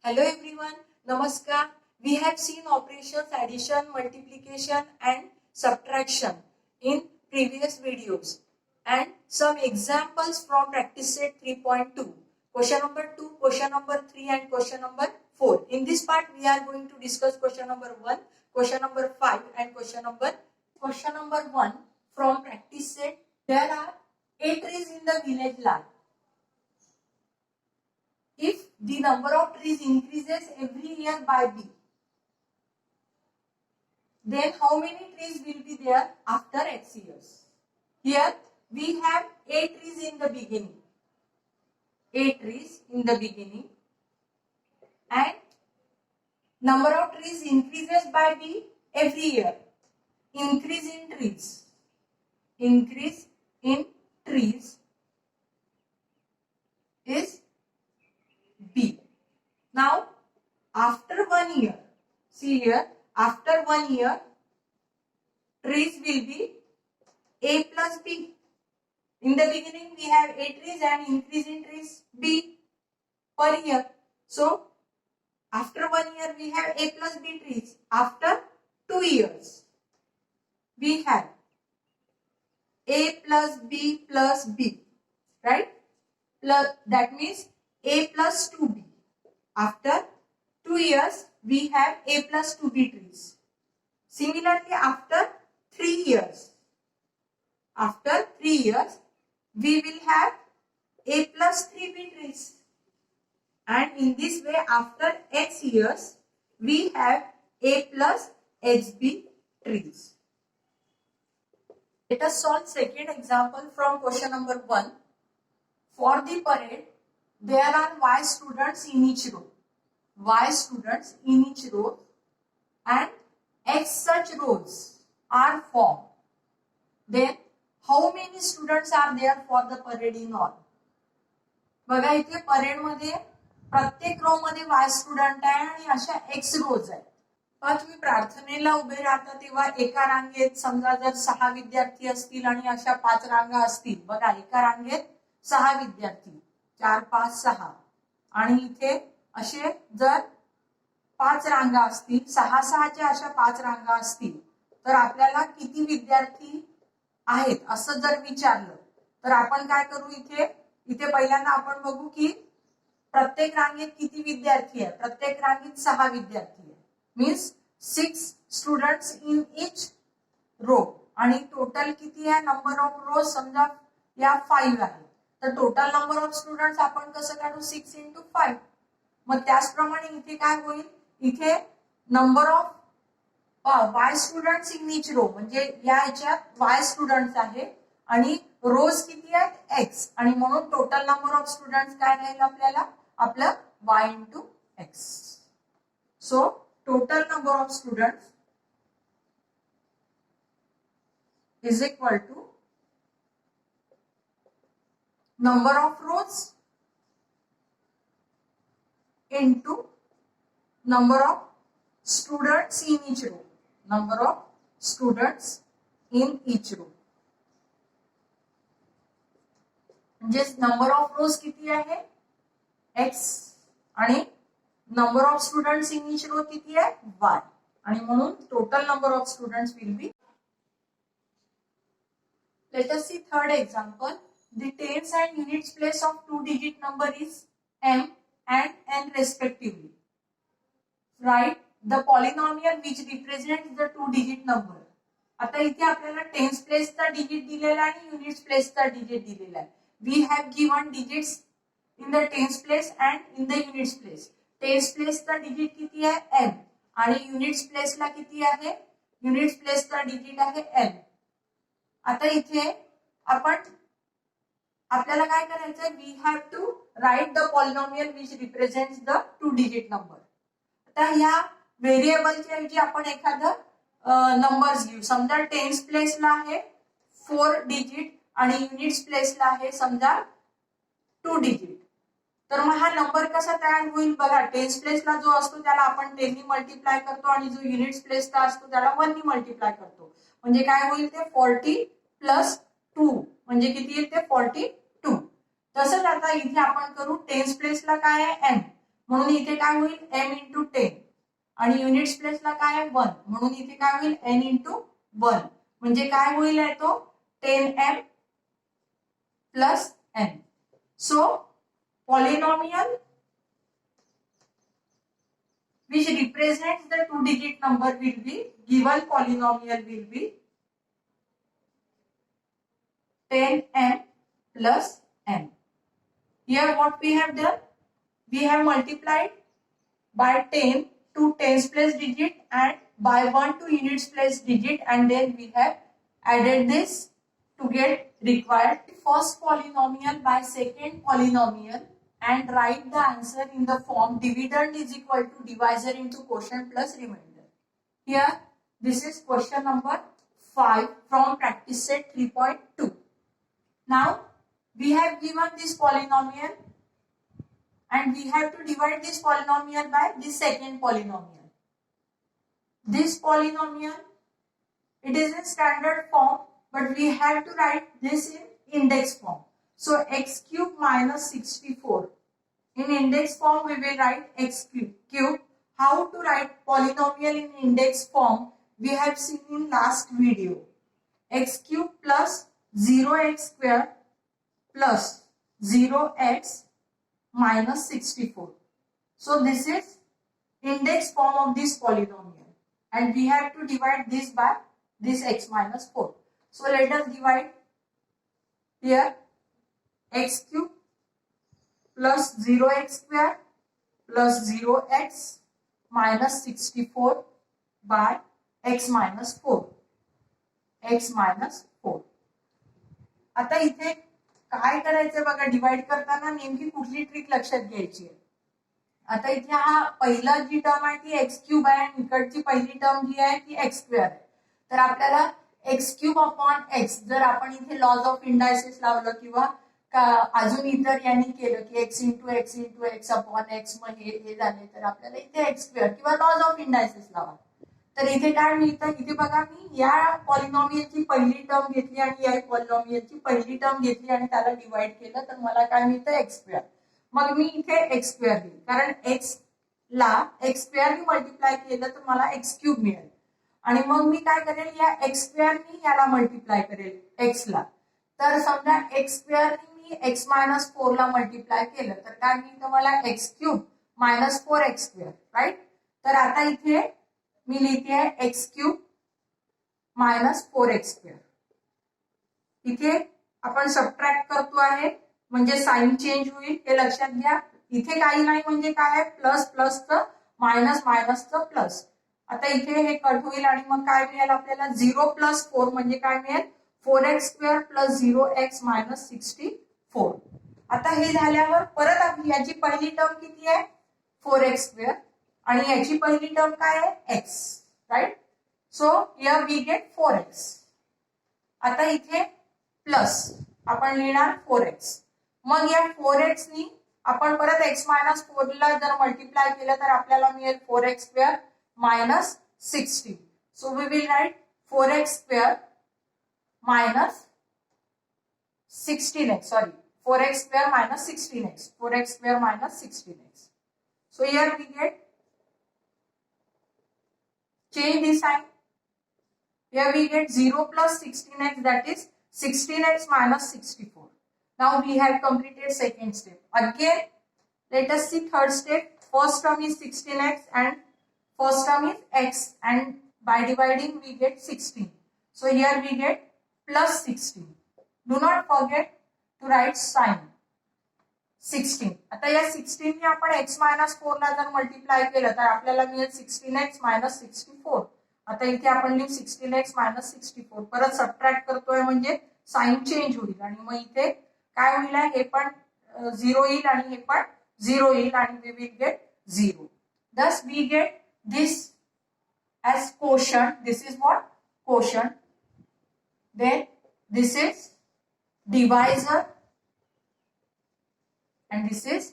Hello everyone, Namaskar. We have seen operations, addition, multiplication and subtraction in previous videos and some examples from practice set 3.2. Question number 2, question number 3 and question number 4. In this part we are going to discuss question number 1, question number 5 and question number 1 from practice set. There are 8 trees in the village land. If the number of trees increases every year by b, then how many trees will be there after x years? Here we have 8 trees in the beginning. 8 trees in the beginning and number of trees increases by b every year. Increase in trees. Increase in trees is b. Now, after 1 year, see here, after 1 year, trees will be a plus b. In the beginning, we have 8 trees and increase in trees b per year. So, after 1 year, we have a plus b trees. After 2 years, we have a plus b, right? Plus, that means a plus 2b. After 2 years, we have a plus 2b trees. Similarly, after 3 years, we will have a plus 3b trees. And in this way, after x years, we have a plus hb trees. Let us solve second example from question number 1. For the parade, there are y students in each row. Y students in each row and x such rows are formed. Then how many students are there for the parade in all? बघा इथे parade मध्ये प्रत्येक रो मध्ये y student आहे आणि अशा x रोज आहेत. पण तुम्ही प्रार्थनेला उभे राहता तेव्हा एका रांगेत समजा जर 6 विद्यार्थी असतील आणि अशा 5 रांगा असतील. बघा एका रांगेत 6 विद्यार्थी 4, 5, 6 आणि इथे असे जर 5 रांगा असतील 6 च्या अशा 5 रांगा असतील तर आपल्याला किती विद्यार्थी आहेत असं जर विचारलं तर आपण काय करू इथे पहिल्यांदा आपण बघू की प्रत्येक रांगेत किती विद्यार्थी आहे. प्रत्येक रांगेत 6 विद्यार्थी आहे. मीन्स 6 स्टुडंट्स इन इच रो आणि टोटल किती आहे नंबर ऑफ रो समजा या 5 आहे. तर टोटल नंबर ऑफ स्टुडंट्स आपण कसं काढू 6 into 5. मग त्याचप्रमाणे इथे काय होईल इथे number of Y students in each row म्हणजे या ह्याच्यात वाय स्टुडंट्स आहे आणि रोज किती आहेत एक्स आणि म्हणून टोटल नंबर ऑफ स्टुडंट्स काय राहील आपल्याला आपलं Y into X. So total number of students is equal to number of rows into number of students in each row. Number of students in each row. म्हणजे number of rows किती आहे x आणि number of students in each row किती आहे y आणि म्हणून total number of students will be. Let us see third example. The tens and units place of 2-digit number is m and n respectively. Write the polynomial which represents the 2-digit number. आता इथे आपल्याला tens place चा digit दिलेला आहे आणि units place चा digit दिलेला आहे. We have given digits in the tens place and in the units place. Tens place चा digit किती आहे m आणि units place ला किती आहे units place चा digit आहे n. आता इथे आपण आपल्याला काय करायचंय we have to write the polynomial which represents the 2-digit number. आता ह्या व्हेरिएबलच्या ऐवजी आपण एखादं नंबर्स घेऊ. समजा टेन्स प्लेसला आहे 4 डिजिट आणि युनिट्स प्लेसला आहे समजा 2 डिजिट. तर मग हा नंबर कसा तयार होईल बघा. टेन्स प्लेसला जो असतो त्याला आपण 10 ने मल्टिप्लाय करतो आणि जो युनिट्स प्लेसला असतो त्याला 1 ने मल्टिप्लाय करतो. म्हणजे काय होईल ते 40 प्लस 2 म्हणजे किती येईल ते 42. तसंच आता इथे आपण करू टेन्स प्लेसला काय आहे n म्हणून इथे काय होईल m इंटू 10 आणि युनिट्स प्लेसला काय आहे 1 म्हणून इथे काय होईल n इंटू 1 म्हणजे काय होईल आहे तो 10m plus n. So polynomial which represents the two-digit number will be given polynomial will be 10m plus n. Here what we have done? We have multiplied by 10 to tens place digit and by 1 to units place digit, and then we have added this to get required first polynomial by second polynomial and write the answer in the form dividend is equal to divisor into quotient plus remainder. Here this is question number 5 from practice set 3.2. Now we have given this polynomial and we have to divide this polynomial by this second polynomial. This polynomial, it is in standard form, but we have to write this in index form. So x cube minus 64. In index form we will write x cube. How to write polynomial in index form we have seen in last video. X cube plus 0x square plus 0x minus 64. So this is index form of this polynomial and we have to divide this by this x minus 4. So let us divide here x cube plus 0x square plus 0x minus 64 by x minus 4. x minus 4. आता इथे काय करायचंय बघा divide करताना नेमकी कुठली trick लक्षात घ्यायची आहे. आता इथे हा पहिला जी टर्म आहे ती एक्स क्यूब आहे आणि इकडची पहिली टर्म जी आहे ती एक्स स्क्वेअर आहे. तर आपल्याला एक्स क्यूब अपॉन एक्स जर आपण इथे लॉज ऑफ इंडायसिस लावलं किंवा अजून इतर यांनी केलं की X into X upon X मग हे झाले तर आपल्याला इथे एक्स स्क्वेअर किंवा लॉज ऑफ इंडायसिस लावा. तर इथे काय मिळतं इथे बघा मी या पॉलिनॉमियलची पहिली टर्म घेतली आणि या पॉलिनॉमियलची पहिली टर्म घेतली आणि त्याला डिवाइड केलं तर मला काय मिळतं एक्स स्क्वेअर. मग मी इथे एक्स स्क्वेअर घेईल कारण एक्स ला एक्स स्क्वेअरनी मल्टिप्लाय केलं तर मला एक्स क्यूब मिळेल आणि मग मी काय करेल या एक्स स्क्वेअरनी याला मल्टिप्लाय करेल एक्स ला. तर समजा एक्स स्क्वेअरनी मी एक्स मायनस 4 ला मल्टिप्लाय केलं तर काय मिळतं मला x cube minus 4 x square right. तर आता इथे मी लिहिते x cube minus 4 x square. इथे आपण सबट्रॅक्ट करतो आहे म्हणजे साइन चेंज होईल हे लक्षात घ्या. इथे काही नाही म्हणजे काय आहे प्लस प्लसचं मायनस मायनसचं प्लस. आता इथे हे कट होईल आणि मग काय मिळेल आपल्याला 0 प्लस 4 म्हणजे काय मिळेल 4x square plus 0x minus 64. आता हे झाल्यावर परत याची पहिली टर्म किती आहे 4x स्क्वेअर आणि याची पहिली टर्म काय आहे x right. So here we get 4x. आता इथे प्लस आपण लिहिणार 4x. मग या 4x नी आपण परत x मायनस 4 ला जर मल्टिप्लाय केलं तर आपल्याला मिळेल 4x square minus 60. So we will write 4x square minus 16x, sorry, 4x square minus 16x, 4x square minus 16x. So here we get, change the sign. Here we get 0 plus 16x, that is 16x minus 64. Now we have completed second step. Again, let us see third step. First term is 16x and first term is x, and by dividing we get 16. So here we get plus 16. Do not forget to write sign 16. आता या 16 ने आपण x minus 4 ला जर multiply केलं तर आपल्याला मिळेल 16x minus 64. आता इथे आपण लिहू 16x minus 64. परत सबट्रॅक्ट करतोय म्हणजे साइन चेंज होईल आणि मग इथे काय होईल हे पण 0 येईल आणि हे पण 0 येईल आणि we will get 0. Thus we get this as quotient. This is what quotient. Then this is divisor and this is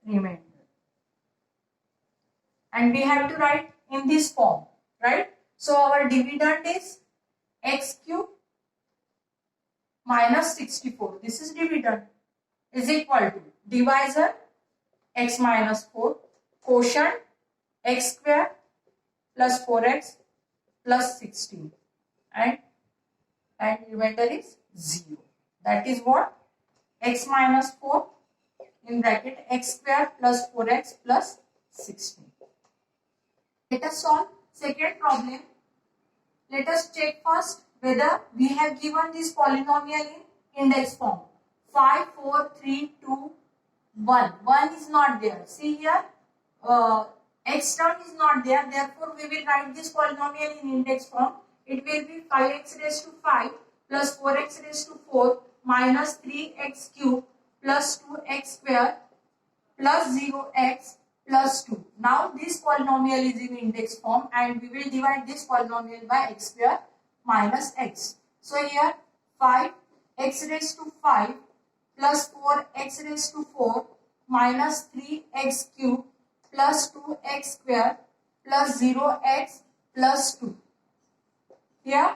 remainder. And we have to write in this form, right? So our dividend is x cube minus 64. This is dividend is equal to divisor x minus 4, quotient x square plus 4x plus 16, and remainder is 0. That is what? X minus 4 in bracket x square plus 4x plus 16. Let us solve second problem. Let us check first whether we have given this polynomial in index form. 5, 4, 3, 2, 1. 1 is not there. See here, x term is not there. Therefore, we will write this polynomial in index form. It will be 5x raised to 5 plus 4x raised to 4 minus 3x cube plus 2x square plus 0x plus 2. Now this polynomial is in index form and we will divide this polynomial by x square minus x. So here 5x raised to 5 plus 4x raised to 4 minus 3x cube plus 2x square plus 0x plus 2. Here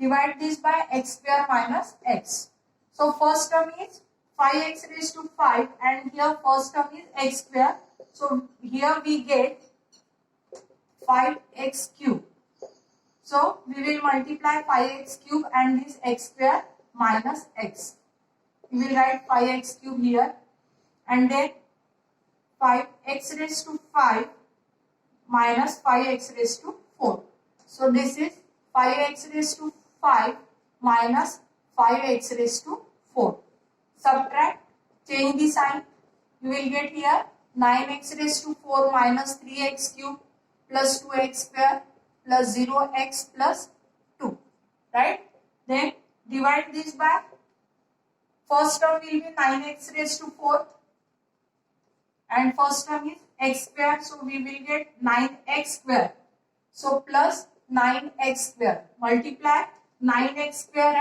divide this by x square minus x. So first term is 5x raised to 5 and here first term is x square. So here we get 5x cube. So we will multiply 5x cube and this x square minus x. We will write 5x cube here and then 5x raised to 5 minus 5x raised to 4. So this is 5x raised to 5 minus 5x raised to 4. Subtract, change the sign. You will get here 9x raised to 4 minus 3x cube plus 2x square plus 0x plus 2. Right? Then divide this by, first term will be 9x raised to 4 and first term is x square. So we will get 9x square. So plus 9x square. Multiply 9x square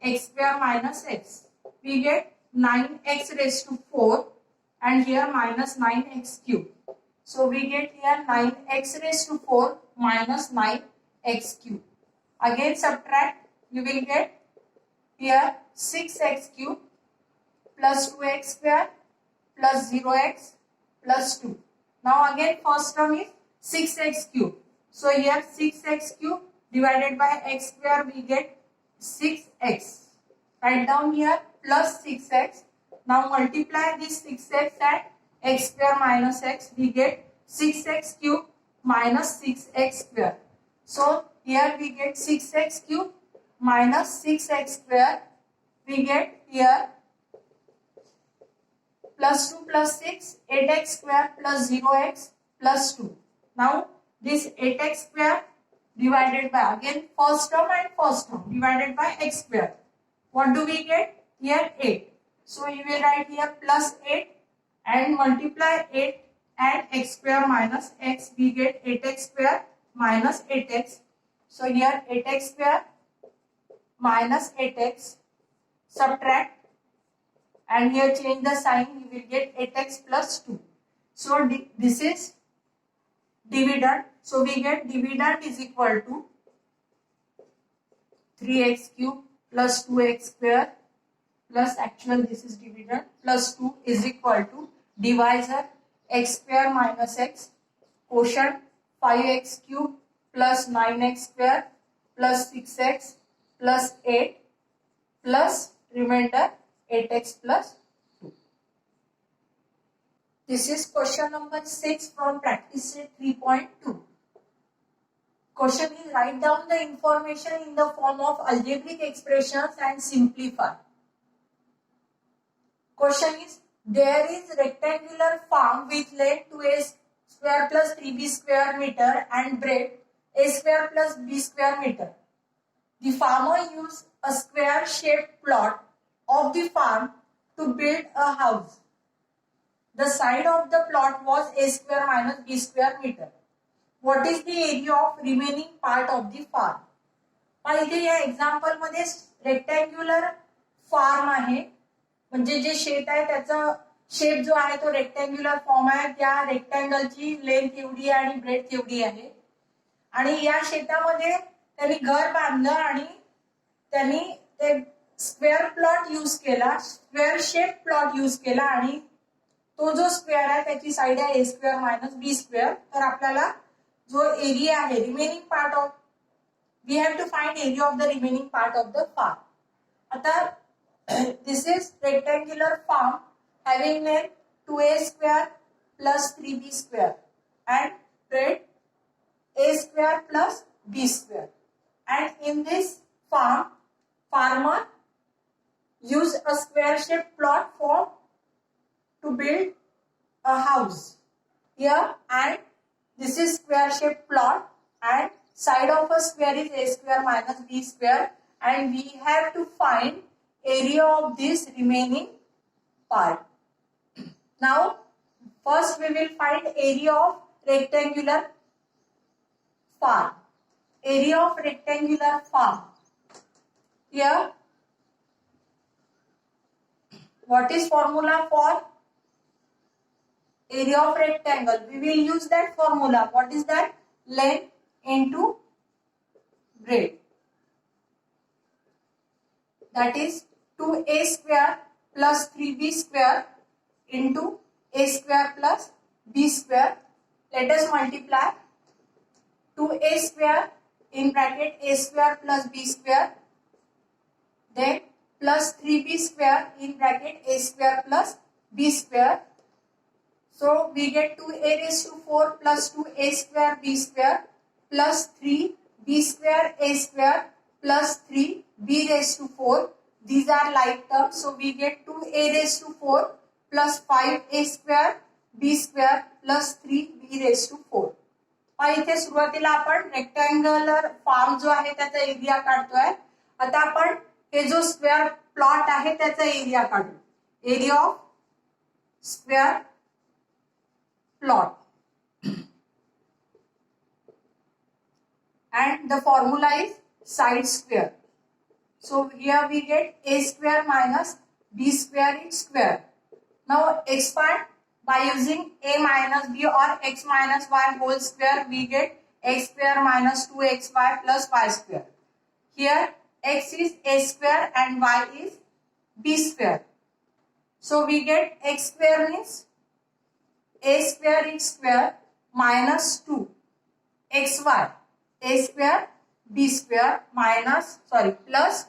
and x square minus x. We get 9x raised to 4 and here minus 9x cube. So we get here 9x raised to 4 minus 9x cube. Again subtract, you will get here 6x cube plus 2x square plus 0x plus 2. Now again first term is 6x cube. So here 6x cube divided by x square we get 6x. Write down here plus 6x. Now multiply this 6x and x square minus x. We get 6x cube minus 6x square. So here we get 6x cube minus 6x square. We get here plus 2 plus 6, 8x square plus 0x plus 2. Now this 8x square divided by again first term and first term divided by x square. What do we get? Here 8. So you will write here plus 8 and multiply 8 and x square minus x. We get 8x square minus 8x. So here 8x square minus 8x. Subtract and here change the sign. You will get 8x plus 2. So this is dividend. So we get dividend is equal to 3x cube plus 2x square plus actual this is dividend plus 2 is equal to divisor x square minus x, quotient 5x cube plus 9x square plus 6x plus 8 plus remainder 8x plus 2. This is question number 6 from practice set 3.2. Question is write down the information in the form of algebraic expressions and simplify. Question is there is rectangular farm with length 2a square plus 3b square meter and breadth a square plus b square meter. The farmer used a square shaped plot of the farm to build a house. The side of the plot was a square minus b square meter. What is the area of remaining part of the farm? इथे या example मध्ये rectangular farm आहे म्हणजे जे शेत आहे त्याचा shape जो आहे तो रेक्टँग्युलर फॉर्म आहे. त्या रेक्टँगलची लेंथ एवढी आहे आणि ब्रेथ एवढी आहे आणि या शेतामध्ये त्यांनी घर बांधलं आणि त्यांनी ते स्क्वेअर प्लॉट यूज केला, स्क्वेअर शेप प्लॉट यूज केला आणि तो जो स्क्वेअर आहे त्याची साइड आहे a square minus b square. तर आपल्याला जो एरिया आहे remaining part of we have to find area of the remaining part of the farm. आता this is rectangular farm having length 2a square plus 3b square and breadth a square plus b square. And in this farm, farmer use a square shaped plot for to build a house here, and this is square shaped plot and side of a square is a square minus b square, and we have to find area of this remaining part. Now first we will find area of rectangular farm. Area of rectangular farm. Here what is formula for area of rectangle? We will use that formula. What is that? Length into breadth. That is 2a square plus 3b square into a square plus b square. Let us multiply 2a square in bracket a square plus b square, then plus 3b square in bracket a square plus b square. So we get 2a raised to 4 plus 2a square b square plus 3b square a square plus 3b raised to 4. These are like terms. So we get 2a raised to 4 plus 5a square b square plus 3b raised to 4. इथे सुरुवातीला आपण rectangular form जो आहे त्याचा area काढतोय. आता आपण हे जो स्क्वेअर प्लॉट आहे त्याचा एरिया काढू. Area of square plot and the formula is side square. So here we get a square minus b square is square. Now expand by using a minus b or x minus y whole square. We get x square minus 2xy plus y square. Here x is a square and y is b square. So we get x square means a square is square minus 2 xy a square b square minus plus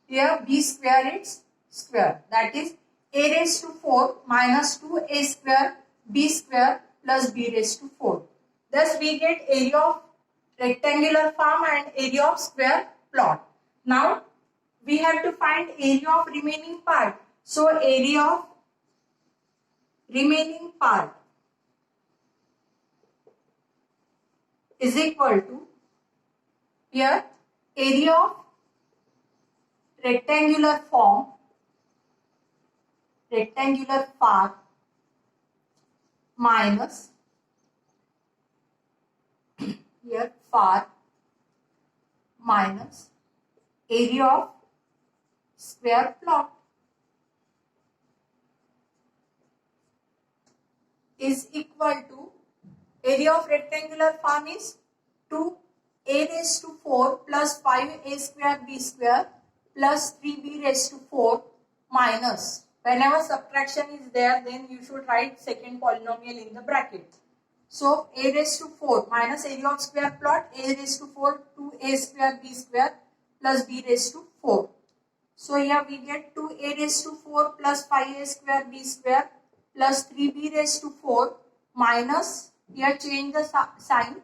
here b square is square, that is a raised to 4 minus 2a square b square plus b raised to 4. Thus we get area of rectangular form and area of square plot. Now we have to find area of remaining part. So area of remaining part is equal to here area of rectangular form, rectangular part minus here part minus area of square plot is equal to area of rectangular form is 2a raised to 4 plus 5a square b square plus 3b raised to 4 minus, whenever subtraction is there then you should write second polynomial in the bracket. So a raised to 4 minus area of square plot a raised to 4 2a square b square plus b raised to 4. So here we get 2a raised to 4 plus 5a square b square plus 3b raised to 4 minus, here change the sign,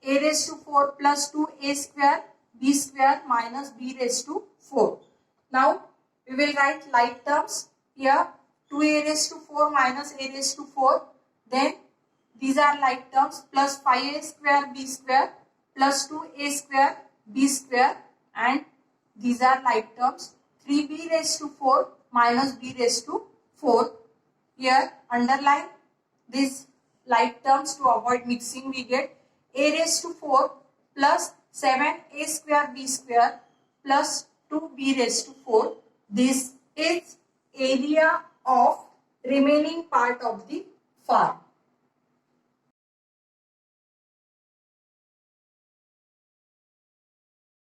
a raised to 4 plus 2a square b square minus b raised to 4. Now we will write like terms. Here 2a raised to 4 minus a raised to 4. Then these are like terms plus 5a square b square plus 2a square b square, and these are like terms 3b raised to 4 minus b raised to 4. Here underline these like terms to avoid mixing. We get a raised to 4 plus 7a square b square plus 2b raised to 4. This is area of remaining part of the farm.